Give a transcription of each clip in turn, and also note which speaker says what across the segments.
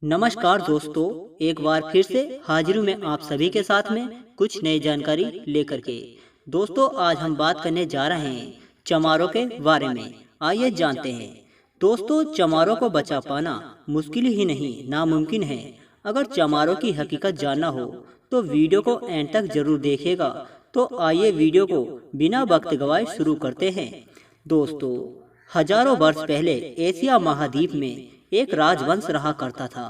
Speaker 1: नमस्कार दोस्तों, एक बार फिर से हाजिर हूं मैं आप सभी के साथ में कुछ नई जानकारी लेकर के। दोस्तों, आज हम बात करने जा रहे हैं चमारों के बारे में। आइए जानते हैं। दोस्तों, चमारों को बचा पाना मुश्किल ही नहीं नामुमकिन है। अगर चमारों की हकीकत जानना हो तो वीडियो को एंड तक जरूर देखिएगा। तो आइए वीडियो को बिना वक्त गवाए शुरू करते हैं। दोस्तों, हजारों वर्ष पहले एशिया महाद्वीप में एक राजवंश रहा करता था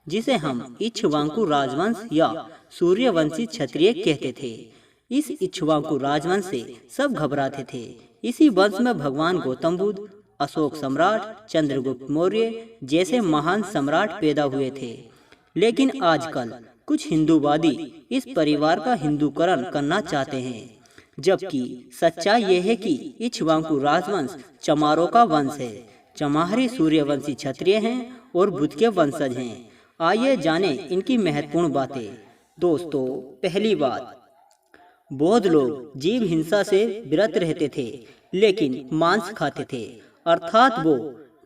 Speaker 1: जिसे हम इक्ष्वाकु राजवंश या सूर्यवंशी क्षत्रिय कहते थे। इस इक्ष्वाकु राजवंश से सब घबराते थे। इसी वंश में भगवान गौतम बुद्ध, अशोक सम्राट, चंद्रगुप्त मौर्य जैसे महान सम्राट पैदा हुए थे। लेकिन आजकल कुछ हिंदूवादी इस परिवार का हिंदूकरण करना चाहते हैं, जबकि सच्चाई यह है कि इक्ष्वाकु राजवंश चमारों का वंश है। चमारी सूर्यवंशी क्षत्रिय हैं और बुद्ध के वंशज हैं। आइए जाने इनकी महत्वपूर्ण बातें। दोस्तों, पहली बात, बौद्ध लोग जीव हिंसा से विरत रहते थे लेकिन मांस खाते थे, अर्थात वो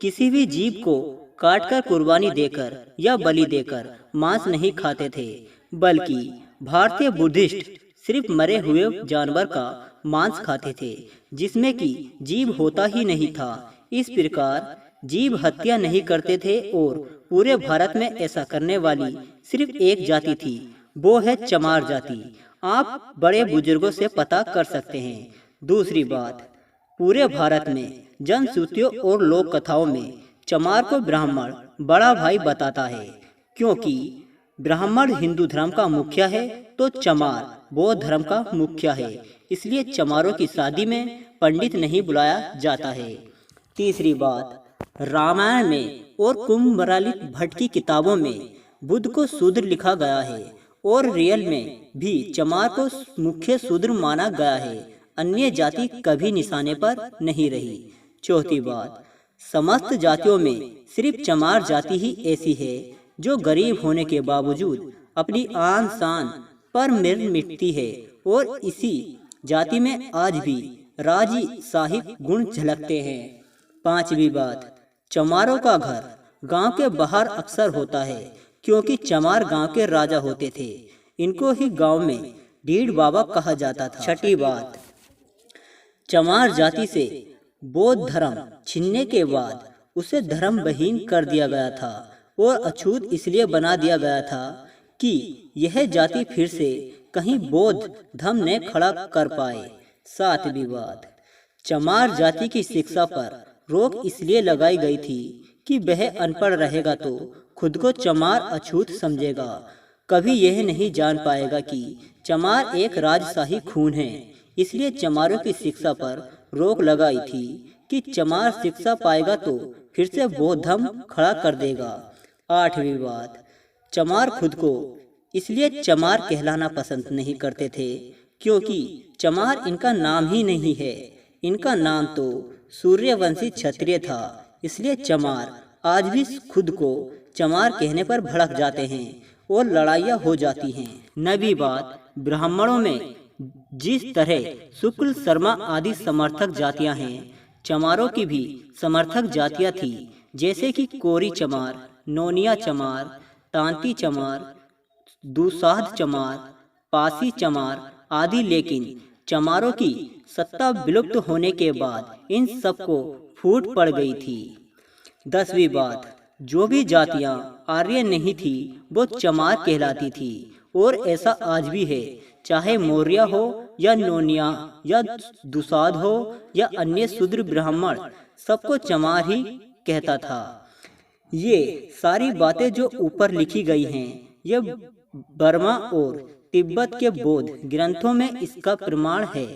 Speaker 1: किसी भी जीव को काटकर कुर्बानी देकर या बलि देकर मांस नहीं खाते थे, बल्कि भारतीय बुद्धिस्ट सिर्फ मरे हुए जानवर का मांस खाते थे जिसमें कि जीव होता ही नहीं था। इस प्रकार जीव हत्या नहीं करते थे और पूरे भारत में ऐसा करने वाली सिर्फ एक जाति थी, वो है चमार जाति। आप बड़े बुजुर्गों से पता कर सकते हैं। दूसरी बात, पूरे भारत में जनश्रुतियों और लोक कथाओं में चमार को ब्राह्मण बड़ा भाई बताता है। क्योंकि ब्राह्मण हिंदू धर्म का मुखिया है तो चमार बौद्ध धर्म का मुखिया है, इसलिए चमारों की शादी में पंडित नहीं बुलाया जाता है। तीसरी बात, रामायण में और कुम्भरालित भट्ट की किताबों में बुद्ध को शूद्र लिखा गया है और रियल में भी चमार को मुख्य शूद्र माना गया है। अन्य जाति कभी निशाने पर नहीं रही। चौथी बात, समस्त जातियों में सिर्फ चमार जाति ही ऐसी है जो गरीब होने के बावजूद अपनी आन शान पर मिटती है और इसी जाति में आज भी राजी शाही गुण झलकते हैं। पांचवी बात, चमारों का घर गांव के बाहर अक्सर होता है क्योंकि चमार गांव के राजा होते थे। इनको ही गांव में ढीठ बाबा कहा जाता था। छठी बात, चमार जाति से बौद्ध धर्म छीनने के बाद उसे धर्म विहीन कर दिया गया था और अछूत इसलिए बना दिया गया था कि यह जाति फिर से कहीं बौद्ध धर्म ने खड़ा कर पाए। सातवीं बात, चमार जाति की शिक्षा पर रोक इसलिए लगाई गई थी कि वह अनपढ़ रहेगा तो खुद को चमार अछूत समझेगा, कभी यह नहीं जान पाएगा कि चमार एक राजशाही खून है। इसलिए चमारों की शिक्षा पर रोक लगाई थी कि चमार शिक्षा पाएगा तो फिर से बौद्ध धर्म खड़ा कर देगा। आठवीं बात, चमार खुद को इसलिए चमार कहलाना पसंद नहीं करते थे क्योंकि चमार इनका नाम ही नहीं है। इनका नाम तो सूर्यवंशी क्षत्रिय था, इसलिए चमार आज भी खुद को चमार कहने पर भड़क जाते हैं और लड़ाइयाँ हो जाती हैं। नवीं बात, ब्राह्मणों में जिस तरह शुक्ल शर्मा आदि समर्थक जातियां हैं, चमारों की भी समर्थक जातियां थी, जैसे कि कोरी चमार, नोनिया चमार, तांती चमार, दुसाध चमार, पासी चमार आदि। लेकिन चमारों की सत्ता विलुप्त होने के बाद इन सबको फूट पड़ गई थी। 10वीं बात, जो भी जातियां आर्य नहीं थी वो चमार कहलाती थी और ऐसा आज भी है, चाहे मौर्य हो या नोनिया या दुसाध हो या अन्य शूद्र ब्राह्मण, सबको चमार ही कहता था। ये सारी बातें जो ऊपर लिखी गई हैं, ये बर्मा और तिब्बत के बौद्ध ग्रंथों में इसका प्रमाण है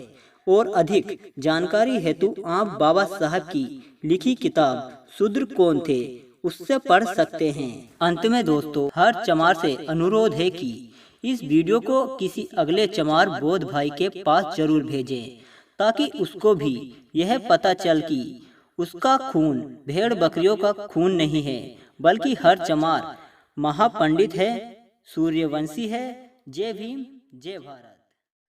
Speaker 1: और अधिक जानकारी हेतु आप बाबा साहब की लिखी किताब शूद्र कौन थे उससे पढ़ सकते हैं। अंत में दोस्तों, हर चमार से अनुरोध है कि इस वीडियो को किसी अगले चमार बौद्ध भाई के पास जरूर भेजें ताकि उसको भी यह पता चल कि उसका खून भेड़ बकरियों का खून नहीं है, बल्कि हर चमार महापंडित है, सूर्यवंशी है। जय भीम, जय भारत।